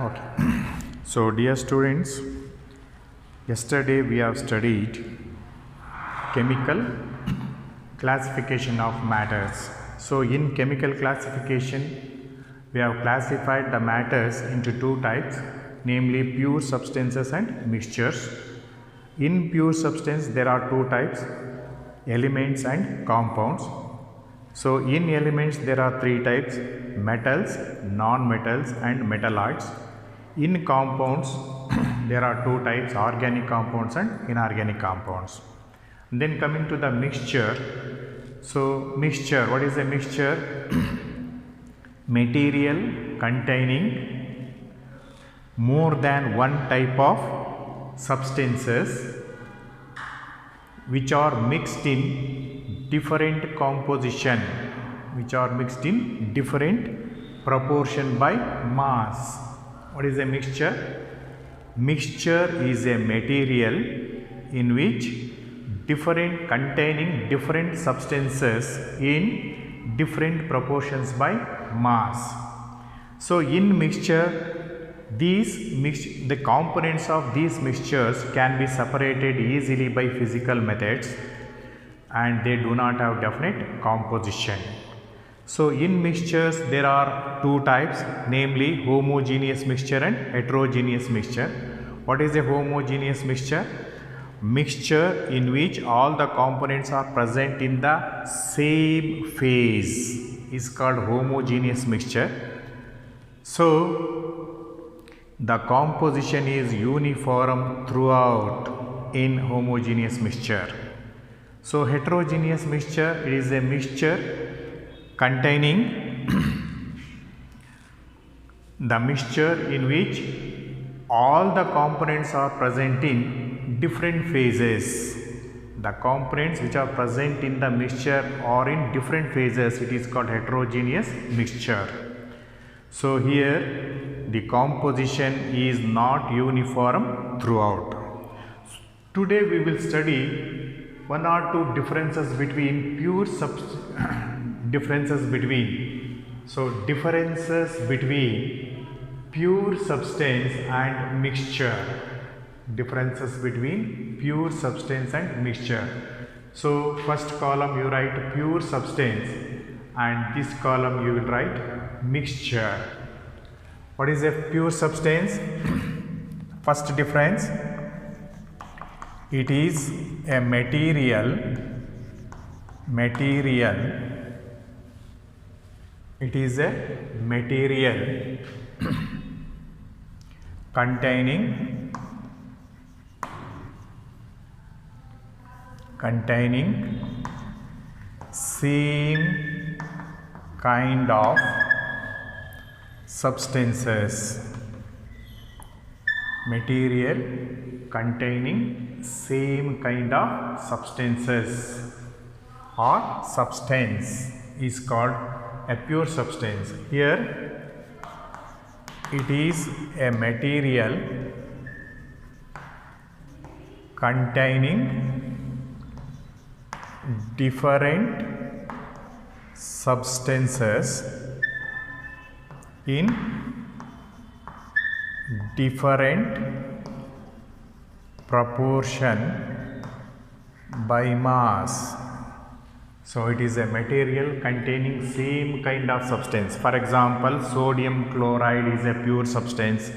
Okay. So, dear students, yesterday we have studied chemical classification of matters. So, in chemical classification, we have classified the matters into two types, namely pure substances and mixtures. In pure substance, there are two types, elements and compounds. So, in elements, there are three types, metals, non-metals and metalloids. In compounds, there are two types, organic compounds and inorganic compounds. Then coming to the mixture. So, mixture, what is a mixture? Material containing more than one type of substances which are mixed in different composition, which are mixed in different proportion by mass. What is a mixture? Mixture is a material in which containing different substances in different proportions by mass. So, in mixture, the components of these mixtures can be separated easily by physical methods and they do not have definite composition. So, in mixtures there are two types, namely homogeneous mixture and heterogeneous mixture. What is a homogeneous mixture? Mixture in which all the components are present in the same phase is called homogeneous mixture. So, the composition is uniform throughout in homogeneous mixture. So, heterogeneous mixture, it is a mixture containing the mixture in which all the components are present in different phases. The components which are present in the mixture are in different phases, it is called heterogeneous mixture. So, here the composition is not uniform throughout. Today we will study one or two differences between differences between pure substance and mixture. Differences between pure substance and mixture. So, first column you write pure substance and this column you will write mixture. What is a pure substance? First difference, it is a material it is a material containing same kind of substances. Material containing same kind of substances or substance is called a pure substance. Here it is a material containing different substances in different proportion by mass. So, it is a material containing same kind of substance. For example, sodium chloride is a pure substance.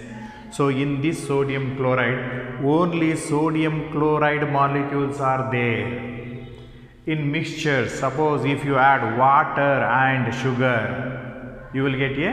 So, in this sodium chloride, only sodium chloride molecules are there. In mixture, suppose if you add water and sugar, you will get a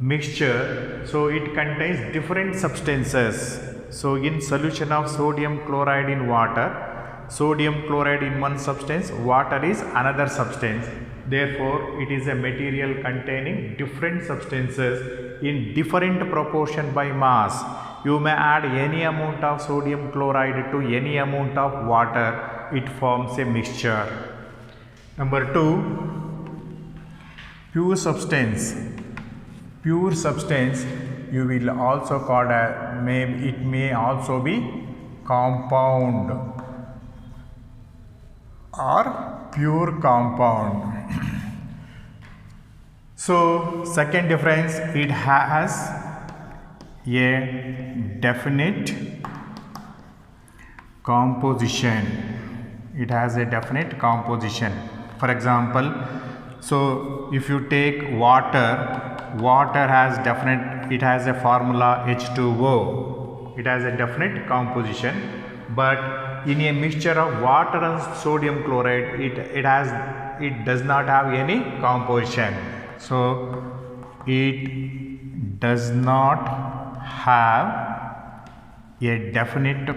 mixture. So, it contains different substances. So, in solution of sodium chloride in water, sodium chloride in one substance, water is another substance. Therefore, it is a material containing different substances in different proportion by mass. You may add any amount of sodium chloride to any amount of water, it forms a mixture. Number 2, pure substance. Pure substance you will also call it may also be compound or pure compound. So, second difference, it has a definite composition. It has a definite composition. For example, so if you take water, water has definite, it has a formula H2O. It has a definite composition, but in a mixture of water and sodium chloride, it does not have any composition. So it does not have a definite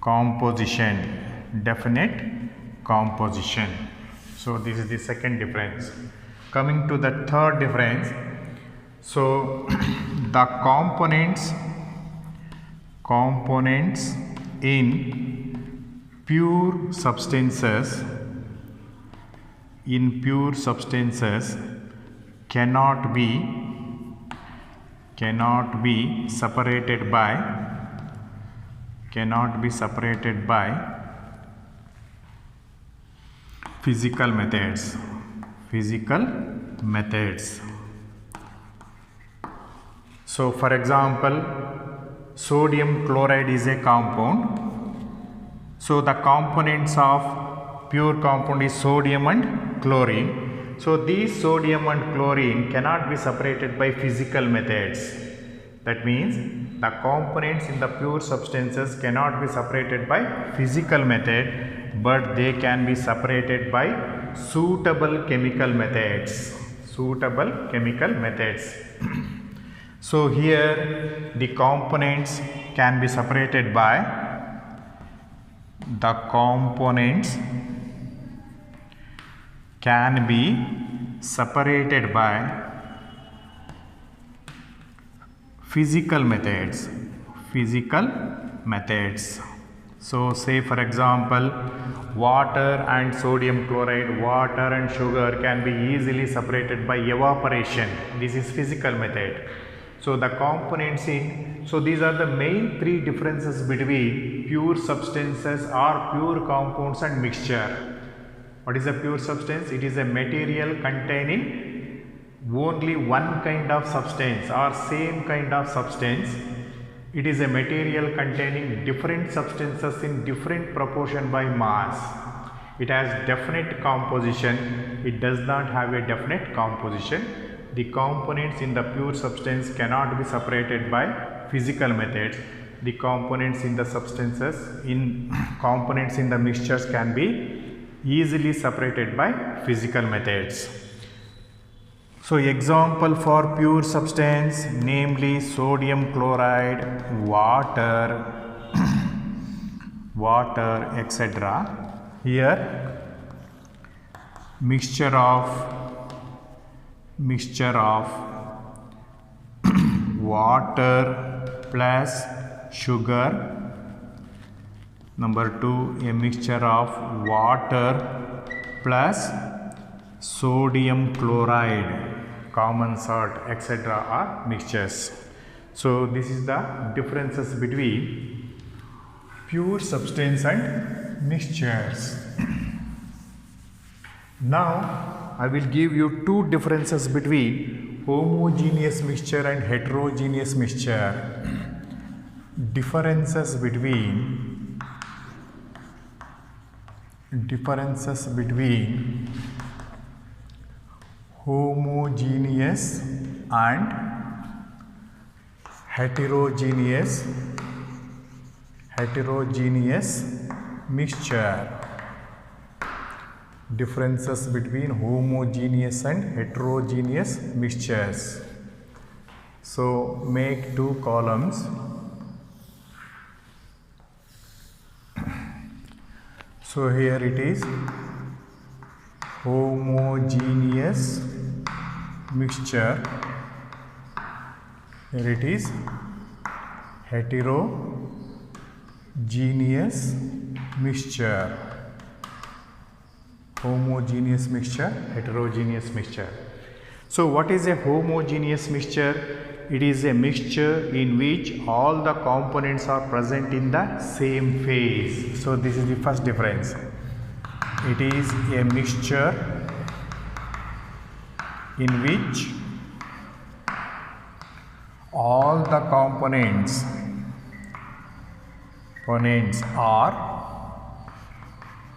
composition. So this is the second difference. Coming to the third difference, so the components in pure substances cannot be separated by physical methods. So for example, sodium chloride is a compound. So the components of pure compound is sodium and chlorine. So these sodium and chlorine cannot be separated by physical methods. That means the components in the pure substances cannot be separated by physical method, but they can be separated by suitable chemical methods. So here the components can be separated by physical methods. So say for example, water and sodium chloride, water and sugar can be easily separated by evaporation. This is physical method. So the components so these are the main three differences between pure substances or pure compounds and mixture. What is a pure substance? It is a material containing only one kind of substance or same kind of substance. It is a material containing different substances in different proportion by mass. It has definite composition. It does not have a definite composition. The components in the pure substance cannot be separated by physical methods. The components in the components in the mixtures can be easily separated by physical methods. So example for pure substance, namely sodium chloride, water, etc. Here mixture of water plus sugar. Number 2, a mixture of water plus sodium chloride, common salt, etc. are mixtures. So this is the differences between pure substance and mixtures. Now I will give you two differences between homogeneous mixture and heterogeneous mixture. Differences between homogeneous and heterogeneous mixture. Differences between homogeneous and heterogeneous mixtures. So make two columns. So here it is homogeneous mixture. Here it is heterogeneous mixture. Homogeneous mixture, heterogeneous mixture. So what is a homogeneous mixture? It is a mixture in which all the components are present in the same phase. So this is the first difference. It is a mixture in which all the components are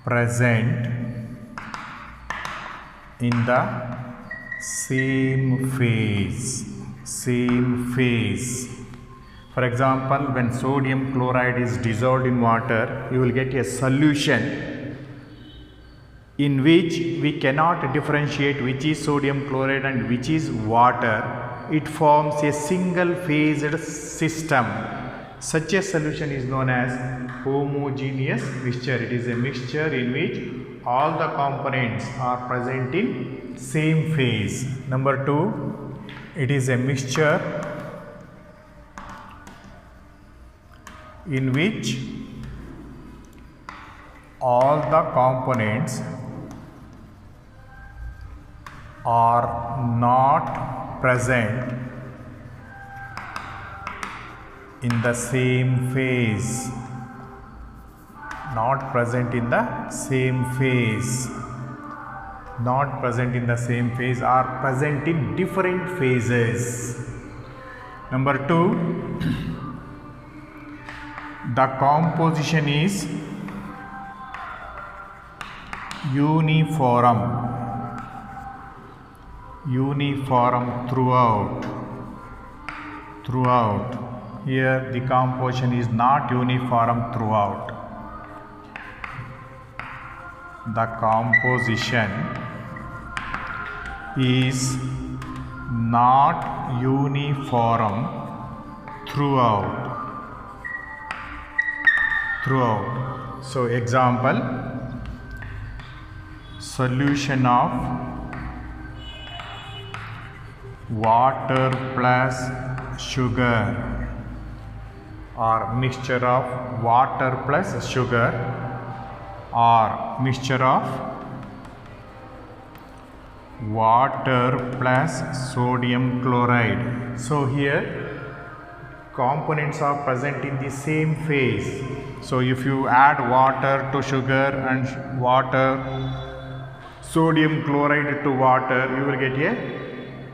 present in the same phase. For example, when sodium chloride is dissolved in water, you will get a solution in which we cannot differentiate which is sodium chloride and which is water. It forms a single phased system. Such a solution is known as homogeneous mixture. It is a mixture in which all the components are present in same phase. Number 2, it is a mixture in which all the components are not present in the same phase. Not present in the same phase. Not present in the same phase, are present in different phases. Number 2, the composition is uniform throughout. Here the composition is not uniform throughout. The composition is not uniform throughout. So example, solution of water plus sugar, or mixture of water plus sugar, or mixture of water plus sodium chloride. So here components are present in the same phase. So if you add water to sugar and sodium chloride to water, you will get a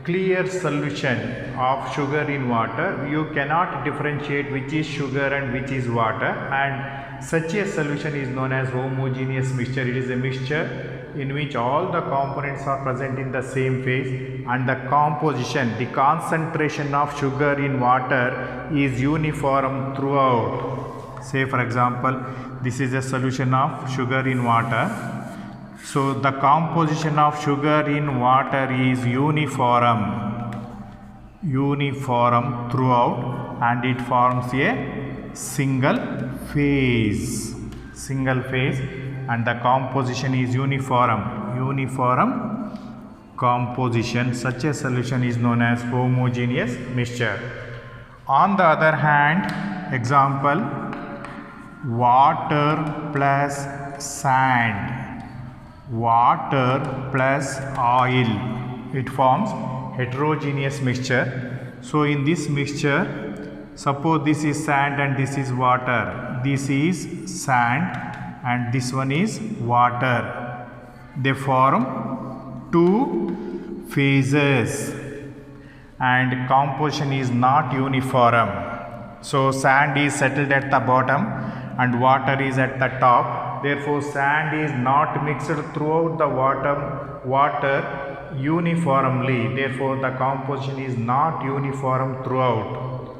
clear solution of sugar in water. You cannot differentiate which is sugar and which is water, and such a solution is known as homogeneous mixture. It is a mixture in which all the components are present in the same phase, and the composition, the concentration of sugar in water is uniform throughout. Say for example, this is a solution of sugar in water. So the composition of sugar in water is uniform throughout, and it forms a single phase, and the composition is uniform composition. Such a solution is known as homogeneous mixture. On the other hand, example, water plus sand, water plus oil, it forms heterogeneous mixture. So in this mixture, suppose this is sand and this is water. This is sand and this one is water. They form two phases, and composition is not uniform. So sand is settled at the bottom and water is at the top. Therefore sand is not mixed throughout the water uniformly. Therefore the composition is not uniform throughout.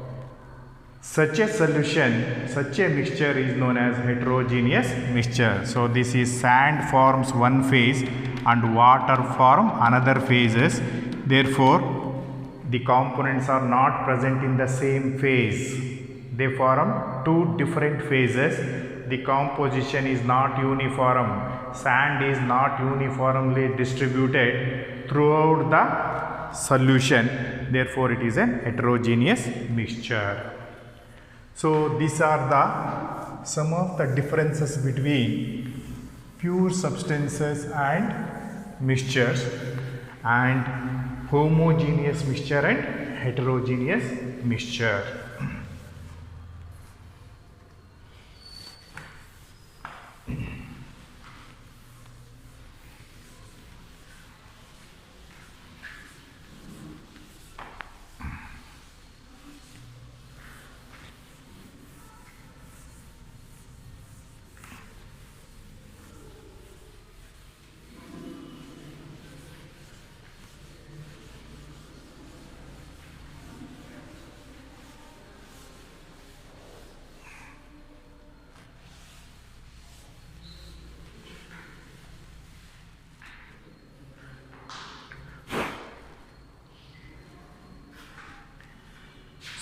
Such a solution, such a mixture is known as heterogeneous mixture. So this is sand forms one phase and water form another phases. Therefore the components are not present in the same phase. They form two different phases. The composition is not uniform. Sand is not uniformly distributed throughout the solution. Therefore it is an heterogeneous mixture. So these are some of the differences between pure substances and mixtures, and homogeneous mixture and heterogeneous mixture.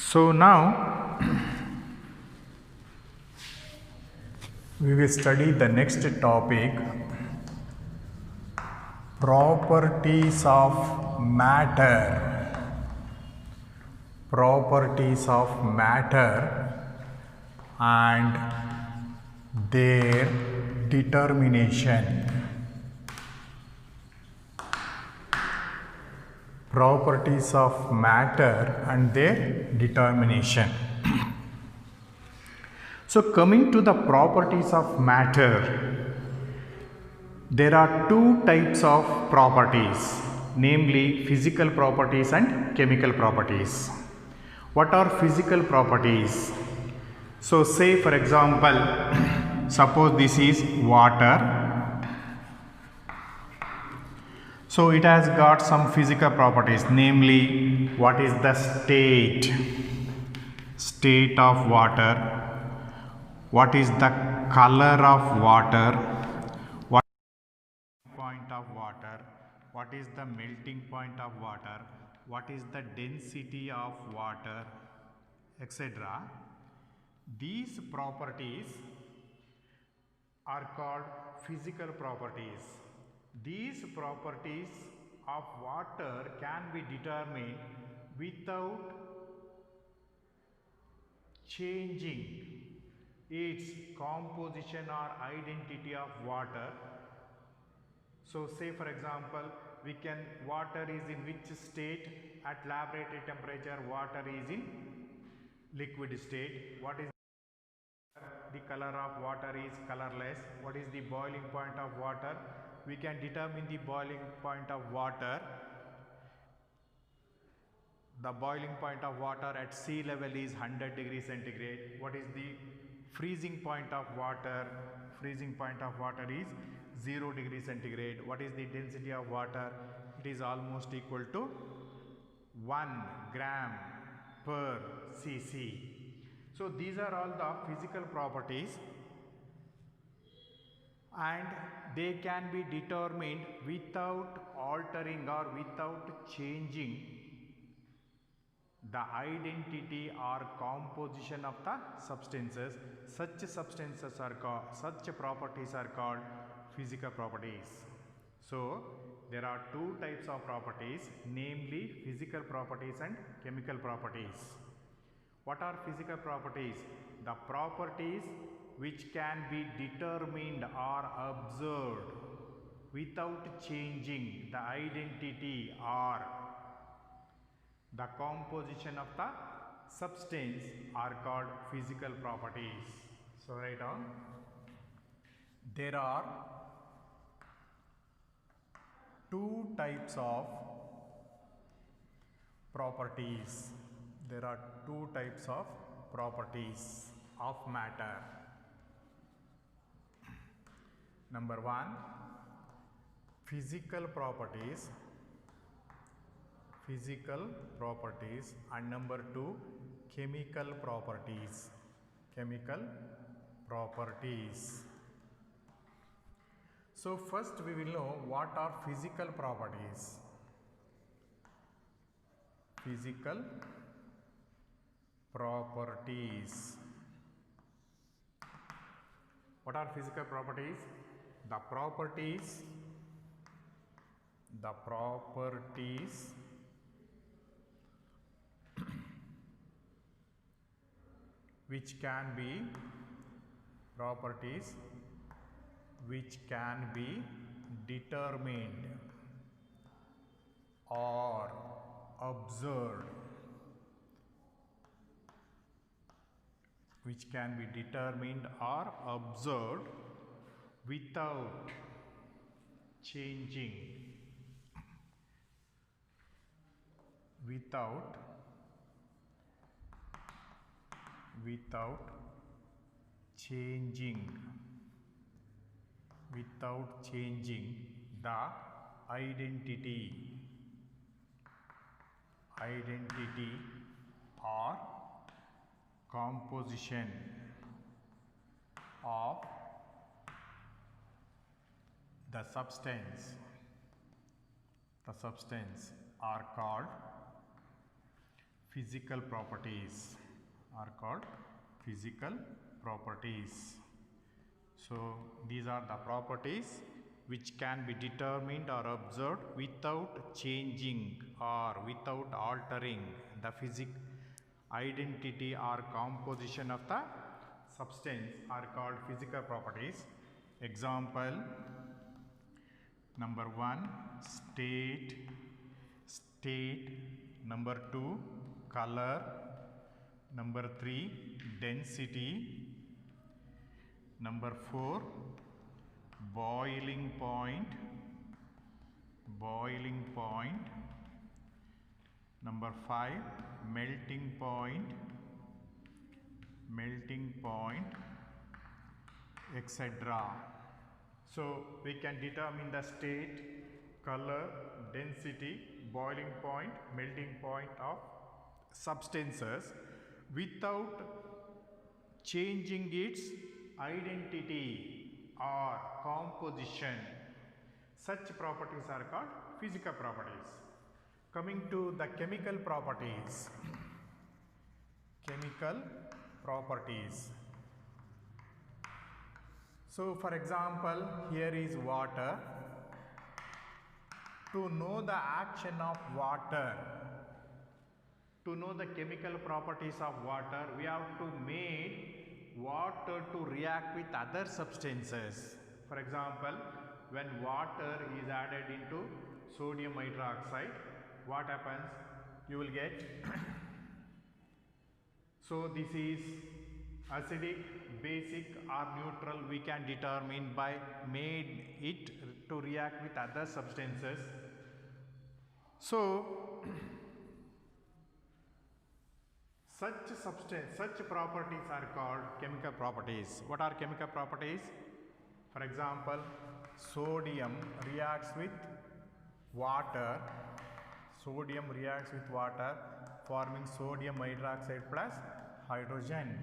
So now we will study the next topic, properties of matter. Properties of matter and their determination. Properties of matter and their determination. So coming to the properties of matter, there are two types of properties, namely physical properties and chemical properties. What are physical properties? So say for example, suppose this is water. So it has got some physical properties, namely what is the state of water, what is the color of water, what is the point of water, what is the melting point of water, what is the density of water, etc. These properties are called physical properties. These properties of water can be determined without changing its composition or identity of water. So say for example, water is in which state? At laboratory temperature, water is in liquid state. What is the color of water? Is colorless. What is the boiling point of water? We can determine the boiling point of water. The boiling point of water at sea level is 100 degrees centigrade. What is the freezing point of water? Freezing point of water is 0 degrees centigrade. What is the density of water? It is almost equal to 1 gram per cc. So these are all the physical properties, and they can be determined without altering or without changing the identity or composition of the substances. Such properties are called physical properties. So there are two types of properties, namely physical properties and chemical properties. What are physical properties? The properties which can be determined or observed without changing the identity or the composition of the substance are called physical properties. So write down. There are two types of properties. There are two types of properties of matter. Number one, physical properties, and number two, chemical properties. So first we will know what are physical properties. Physical properties. What are physical properties? The properties which can be determined or observed, without changing the identity or composition of the substance. The substance are called physical properties are called physical properties. So these are the properties which can be determined or observed without changing or without altering the physical identity or composition of the substance are called physical properties. Example, number 1 state, number 2 color, number 3 density, number 4 boiling point, number 5 melting point, etc. So we can determine the state, color, density, boiling point, melting point of substances without changing its identity or composition. Such properties are called physical properties. Coming to the chemical properties. So for example, here is water. To know the action of water, to know the chemical properties of water, we have to make water to react with other substances. For example, when water is added into sodium hydroxide, what happens? You will get so this is acidic, basic or neutral. We can determine by made it to react with other substances. So such properties are called chemical properties. What are chemical properties? For example, sodium reacts with water. Forming sodium hydroxide plus hydrogen.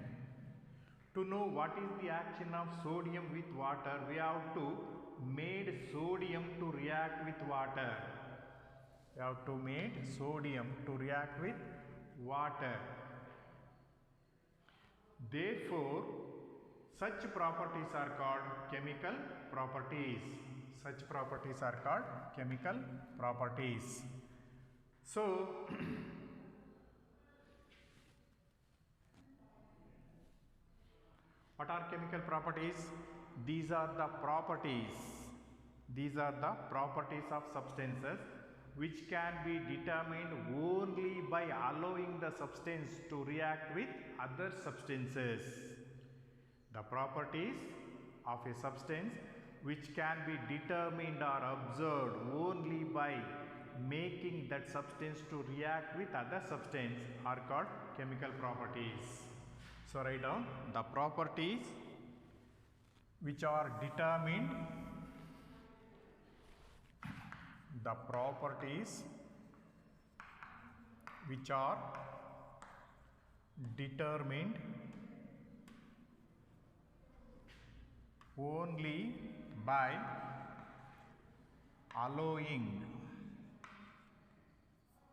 To know what is the action of sodium with water, we have to made sodium to react with water. Therefore, such properties are called chemical properties. So, what are chemical properties? These are the properties of substances which can be determined only by allowing the substance to react with other substances. The properties of a substance which can be determined or observed only by making that substance to react with other substance are called chemical properties. So write down the properties which are determined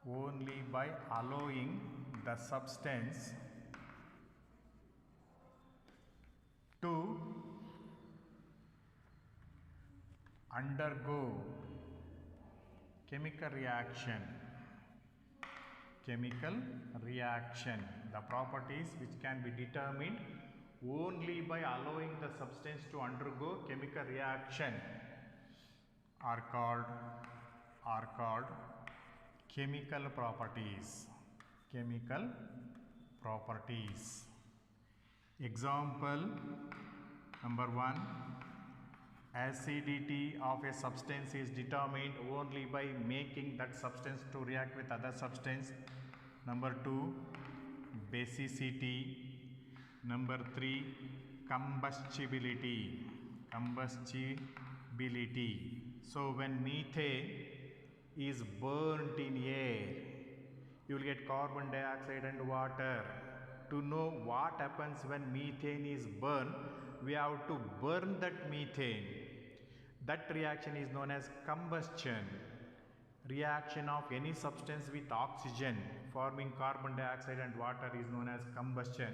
only by allowing the substance to undergo chemical reaction. The properties which can be determined only by allowing the substance to undergo chemical reaction are called chemical properties. Example number 1, acidity of a substance is determined only by making that substance to react with other substance. Number 2, basicity. Number 3, combustibility. So when methane is burnt in air, you will get carbon dioxide and water. To know what happens when methane is burned, we have to burn that methane. That reaction is known as combustion. reaction of any substance with oxygen forming carbon dioxide and water is known as combustion,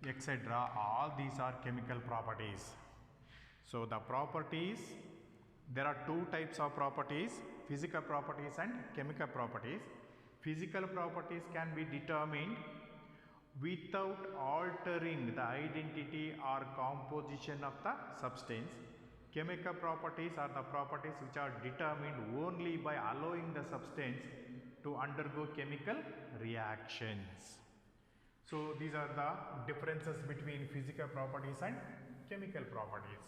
etc. All these are chemical properties. So the properties, there are two types of properties, physical properties and chemical properties. Physical properties can be determined without altering the identity or composition of the substance. Chemical properties are the properties which are determined only by allowing the substance to undergo chemical reactions. So these are the differences between physical properties and chemical properties.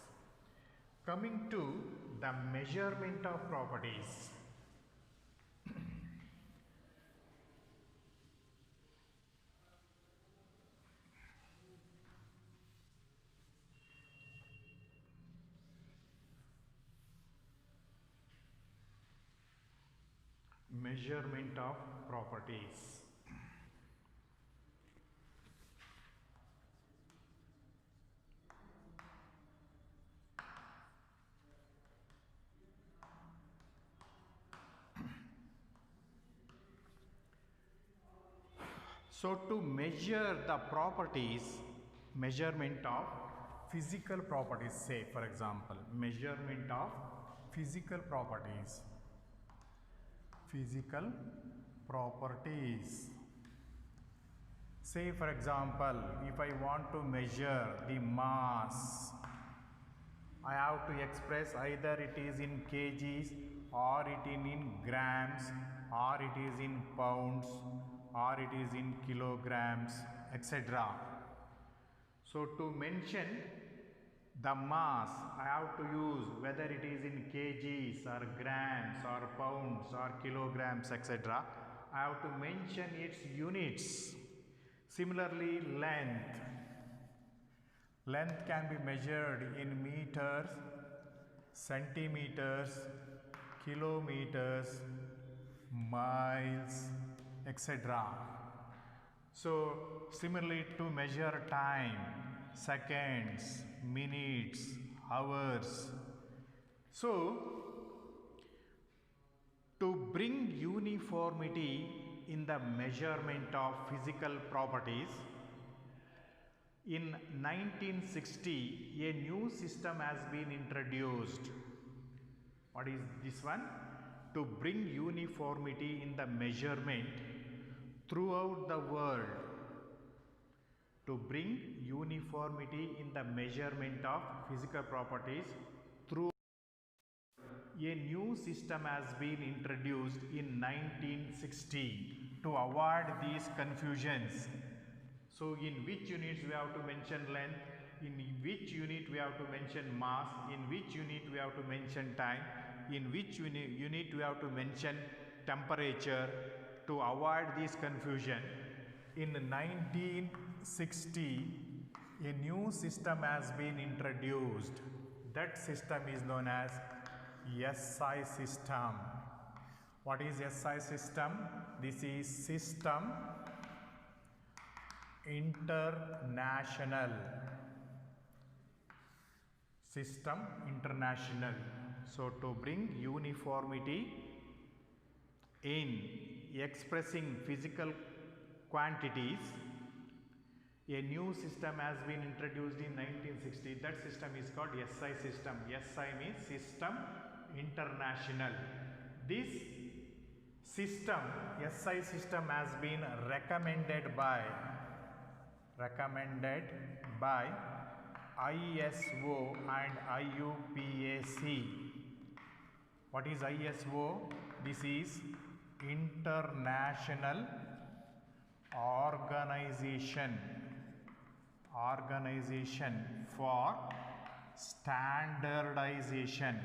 Coming to the measurement of properties. Measurement of properties. So to measure the properties, measurement of physical properties, say for example, measurement of physical properties. Physical properties. Say for example, if I want to measure the mass, I have to express either it is in kgs or it is in grams or it is in pounds or it is in kilograms, etc. So to mention the mass, I have to use whether it is in kgs or grams or pounds or kilograms, etc. I have to mention its units. Similarly, length. Length can be measured in meters, centimeters, kilometers, miles, etc. So similarly, to measure time, seconds, minutes, hours. So to bring uniformity in the measurement of physical properties, in 1960 a new system has been introduced. What is this one? To bring uniformity in the measurement throughout the world. To bring uniformity in the measurement of physical properties through a new system has been introduced in 1960 to avoid these confusions. So in which units we have to mention length, in which unit we have to mention mass, in which unit we have to mention time, in which unit we have to mention temperature, to avoid this confusion. In 1960 a new system has been introduced. That system is known as SI system. What is SI system? This is System International. System International. So to bring uniformity in expressing physical quantities, a new system has been introduced in 1960. That system is called SI system. SI means System International. This system, SI system, has been recommended by ISO and IUPAC. What is ISO? This is International Organization for Standardization.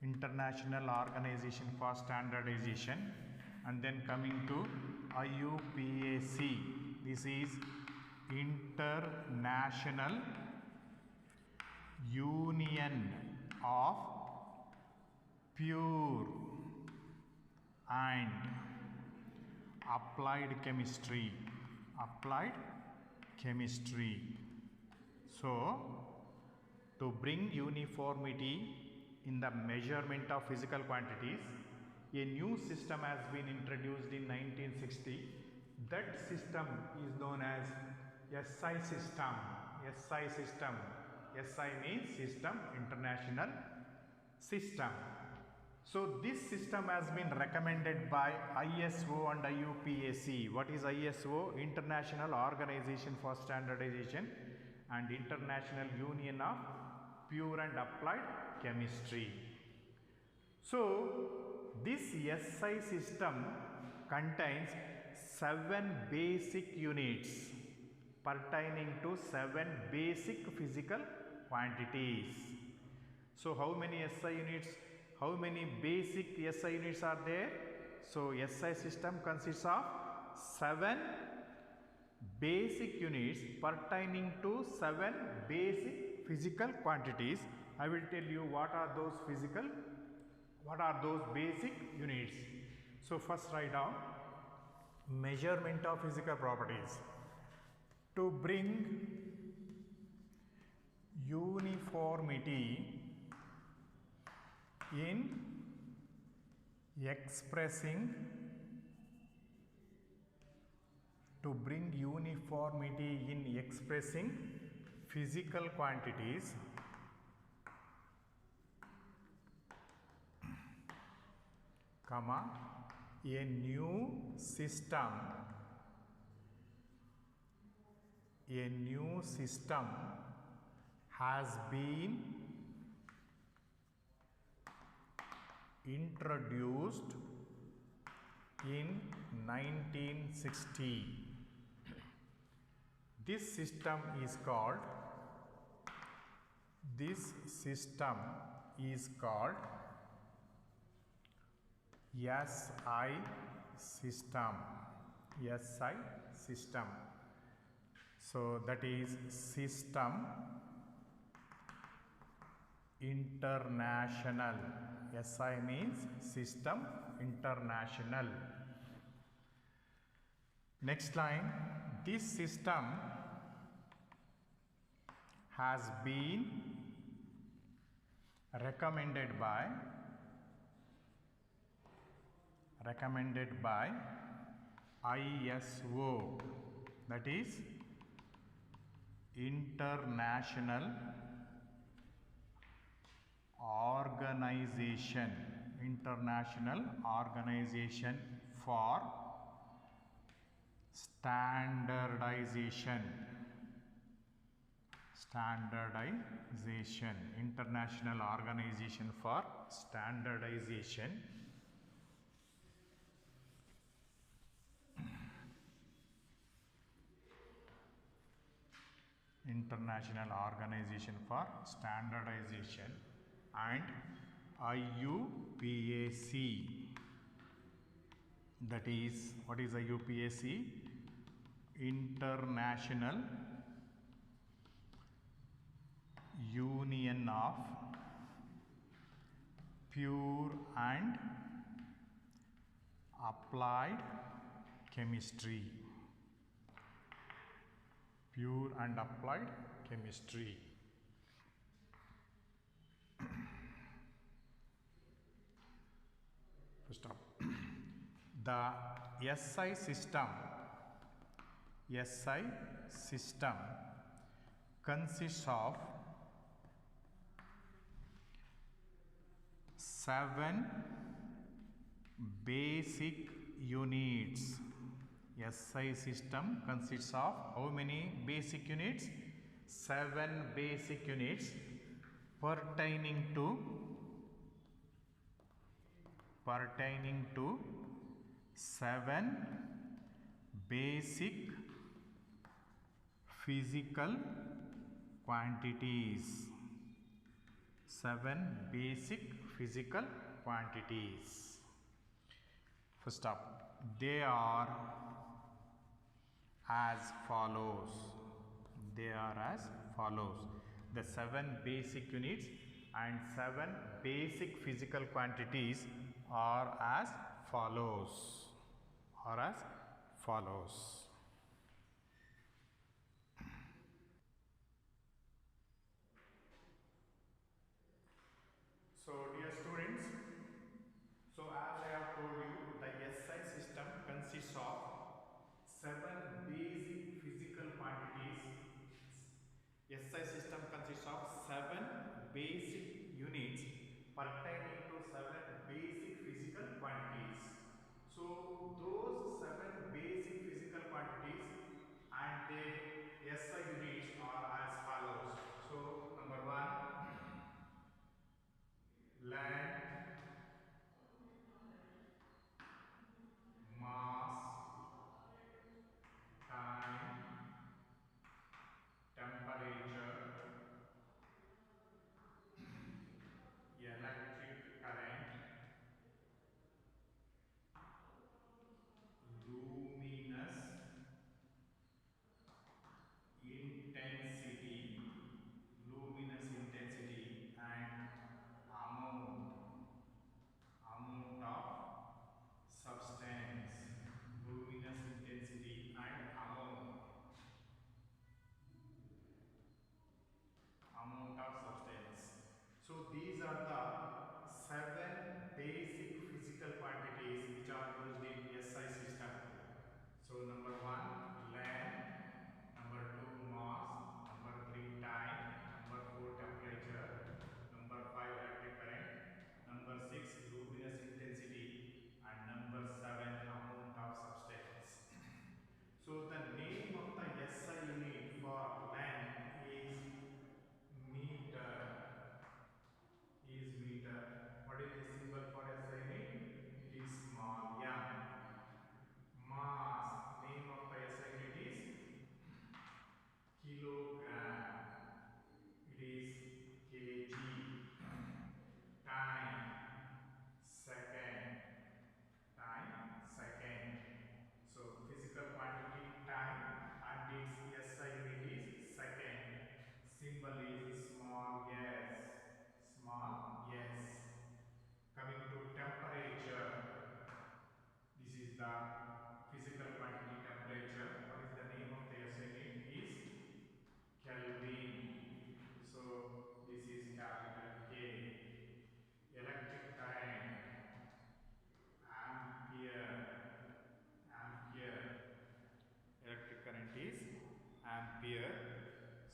International Organization for Standardization. And then coming to IUPAC. This is International Union of Pure and Applied Chemistry. So to bring uniformity in the measurement of physical quantities, A new system has been introduced in 1960. That system is known as SI system. SI system. SI means system, international system. So this system has been recommended by ISO and IUPAC. What is ISO? International Organization for Standardization, and International Union of Pure and Applied Chemistry. So this SI system contains 7 basic units pertaining to 7 basic physical quantities. So how many SI units? How many basic SI units are there? So SI system consists of 7 basic units pertaining to 7 basic physical quantities. I will tell you what are those basic units. So first write down measurement of physical properties. To bring uniformity in expressing physical quantities, a new system has been introduced in 1960. This system is called SI system. So that is System International. SI means System International. Next line, this system has been recommended by ISO, that is International Organization for Standardization. International Organization for Standardization. International Organization for Standardization, and IUPAC. That is, what is IUPAC? International Union of Pure and Applied Chemistry. Pure and Applied Chemistry. First up, the SI system consists of 7 basic units. SI system consists of how many basic units? 7 basic units pertaining to 7 basic physical quantities. 7 basic physical quantities. First up, they are as follows. The 7 basic units and 7 basic physical quantities are as follows. So dear students, so as I have of 7 basic units pertaining to 7 basic physical quantities. So those 7 basic physical quantities and their SI units are as follows. So number 1, length, mass, time, temperature, electric current, luminous intensity, and amount of substance, luminous intensity and amount of substance. So these are the 7 basic physical quantities which are used in SI system. So number 1, length, number 2, mass, number 3, time, number 4, temperature, number 5, electric current, number 6, luminous intensity, and number 7, amount of substance. So the name of the SI unit for length is meter. What is the symbol for SI unit? It is small m. Mass, name of the SI unit is kilogram. It is kg. Time, second. So physical quantity time and its SI unit is second. Symbol is small s. Coming to temperature, this is the physical quantity temperature. What is the name of the SI unit? Is Kelvin. So this is capital K. Electric current, ampere. Electric current is ampere.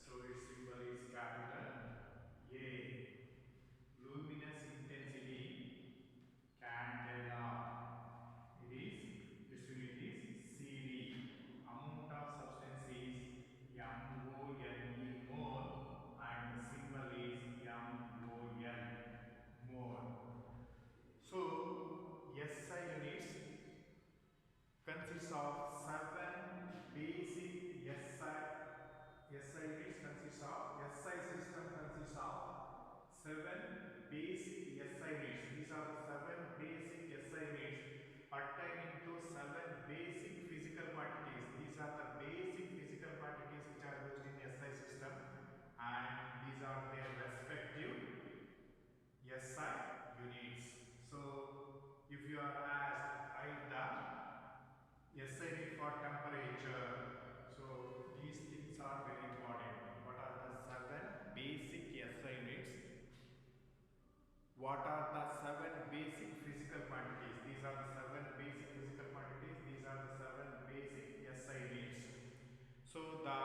So its symbol is capital A. Luminous intensity, candela. This unit is CD. Amount of substance is MOL, mole, and the symbol is MOL, mole. So SI units consists of 7 basic SI units consists of SI system consists of 7 basic SI units. These are the 7 basic SI units pertaining to 7 basic physical quantities. These are the basic physical quantities which are used in SI system, and these are their respective SI units. So if you are asked, write the SI unit for temperature. So these things are very important. What are the 7 basic SI units? What are the 7 basic physical quantities? These are the 7 basic physical quantities. These are the 7 basic SI units. So the